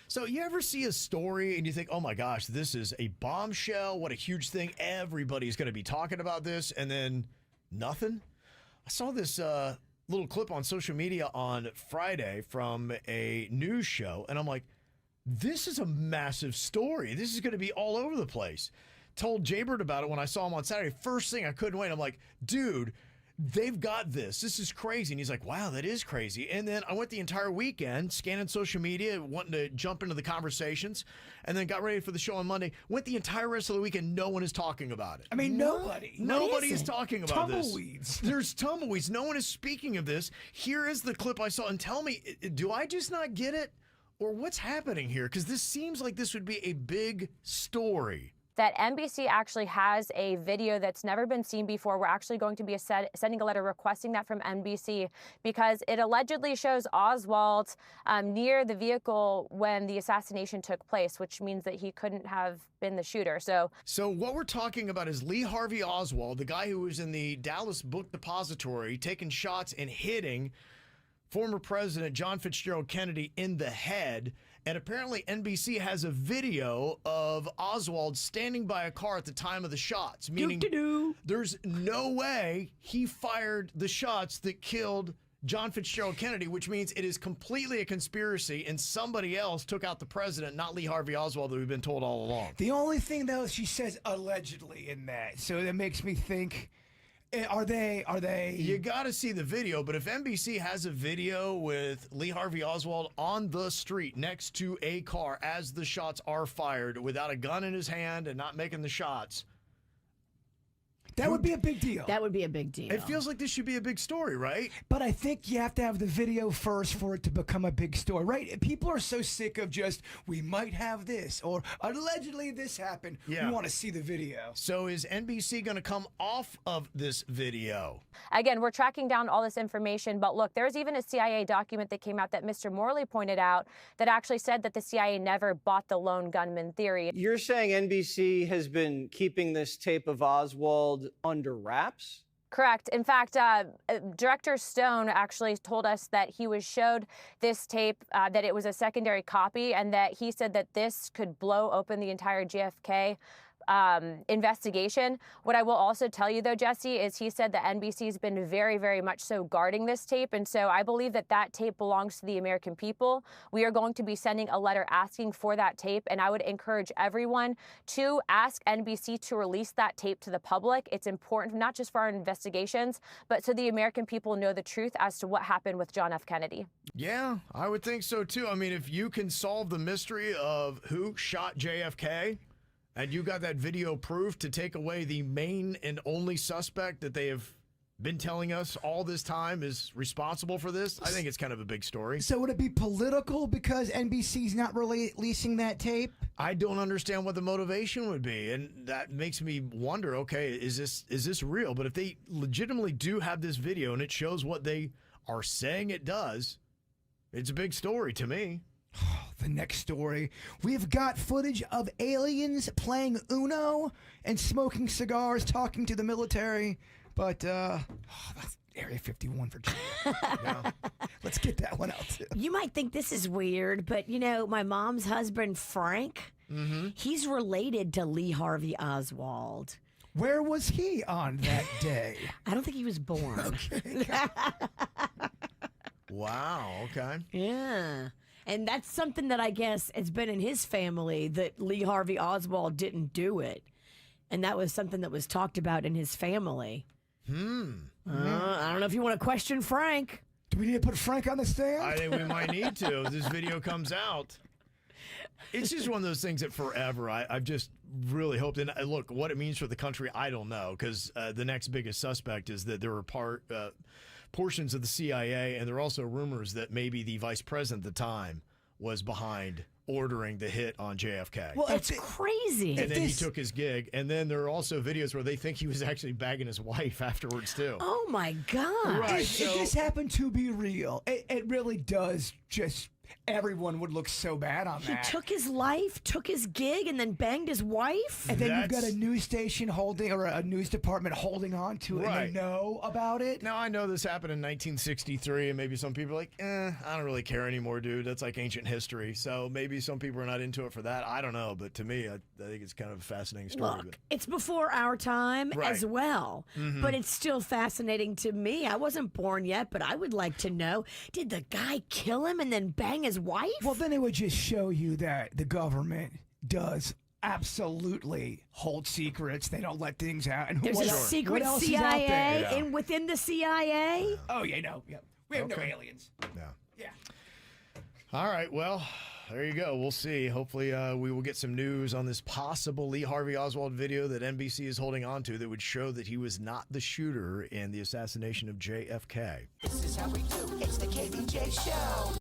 So you ever see a story and you think, oh my gosh, this is a bombshell. What a huge thing. Everybody's going to be talking about this. And then nothing. I saw this little clip on social media on Friday from a news show. And I'm like, this is a massive story. This is going to be all over the place. Told Jaybird about it when I saw him on Saturday. First thing, I couldn't wait. I'm like, dude, they've got this. This is crazy. And he's like, wow, that is crazy. And then I went the entire weekend scanning social media, wanting to jump into the conversations, and then got ready for the show on Monday. Went the entire rest of the weekend. No one is talking about it. I mean, nobody. Nobody is talking about Tumbleweeds. this. There's tumbleweeds. No one is speaking of this. Here is the clip I saw. And tell me, do I just not get it? Or what's happening here? Because this seems like this would be a big story. That NBC actually has a video that's never been seen before. We're actually going to be sending a letter requesting that from NBC because it allegedly shows Oswald near the vehicle when the assassination took place, which means that he couldn't have been the shooter. So what we're talking about is Lee Harvey Oswald, the guy who was in the Dallas Book Depository, taking shots and hitting former President John Fitzgerald Kennedy in the head. And apparently NBC has a video of Oswald standing by a car at the time of the shots, meaning there's no way he fired the shots that killed John Fitzgerald Kennedy, which means it is completely a conspiracy and somebody else took out the president, not Lee Harvey Oswald that we've been told all along. The only thing, though, she says allegedly in that. So that makes me think, are they? You got to see the video, but if NBC has a video with Lee Harvey Oswald on the street next to a car as the shots are fired without a gun in his hand and not making the shots, that would be a big deal. That would be a big deal. It feels like this should be a big story, right? But I think you have to have the video first for it to become a big story, right? People are so sick of just, we might have this, or allegedly this happened. Yeah. We want to see the video. So is NBC going to come off of this video? again, we're tracking down all this information. But look, there's even a CIA document that came out that Mr. Morley pointed out that actually said that the CIA never bought the lone gunman theory. You're saying NBC has been keeping this tape of Oswald under wraps? Correct. In fact, Director Stone actually told us that he was showed this tape, that it was a secondary copy, and that he said that this could blow open the entire JFK investigation. What I will also tell you, though, Jesse, is he said that NBC's been very, very much so guarding this tape. And so I believe that that tape belongs to the American people. We are going to be sending a letter asking for that tape. And I would encourage everyone to ask NBC to release that tape to the public. It's important, not just for our investigations, but so the American people know the truth as to what happened with John F. Kennedy. Yeah, I would think so, too. I mean, if you can solve the mystery of who shot JFK, and you got that video proof to take away the main and only suspect that they have been telling us all this time is responsible for this, I think it's kind of a big story. So would it be political because NBC's not releasing that tape? I don't understand what the motivation would be, and that makes me wonder, okay, is this real? But if they legitimately do have this video and it shows what they are saying it does, it's a big story to me. The next story. We've got footage of aliens playing Uno and smoking cigars, talking to the military. But that's Area 51, Virginia. Yeah. Let's get that one out, too. You might think this is weird, but, you know, my mom's husband, Frank, he's related to Lee Harvey Oswald. Where was he on that day? I don't think he was born. Okay. Wow, okay. Yeah. And that's something that I guess it's been in his family that Lee Harvey Oswald didn't do it. And that was something that was talked about in his family. I don't know if you want to question Frank. Do we need to put Frank on the stand? I think we might need to if this video comes out. It's just one of those things that forever I've just really hoped. And look, what it means for the country, I don't know, because the next biggest suspect is that there were portions of the CIA, and there are also rumors that maybe the vice president at the time was behind ordering the hit on JFK. Well, that's crazy. And then he took his gig. And then there are also videos where they think he was actually bagging his wife afterwards, too. Oh, my God. Right. If this happened to be real, it really does just Everyone would look so bad on He that. took his life, took his gig, and then banged his wife. And then you've got That's- a news station holding, or a news department holding on to it, Right. and they know about it. Now, I know this happened in 1963, and maybe some people are like, I don't really care anymore, dude. That's like ancient history. So maybe some people are not into it for that. I don't know. But to me, I think it's kind of a fascinating story. Look, it's before our time Right. as well, but it's still fascinating to me. I wasn't born yet, but I would like to know, did the guy kill him and then bang his wife? Well, then it would just show you that the government does absolutely hold secrets. They don't let things out. And There's what a else- secret what else is out there? CIA Yeah. within the CIA. Oh, yeah, no. Yeah. We have no Okay. aliens. Yeah. Yeah. All right. Well, there you go. We'll see. Hopefully, we will get some news on this possible Lee Harvey Oswald video that NBC is holding on to that would show that he was not the shooter in the assassination of JFK. This is how we do. It's the KBJ Show.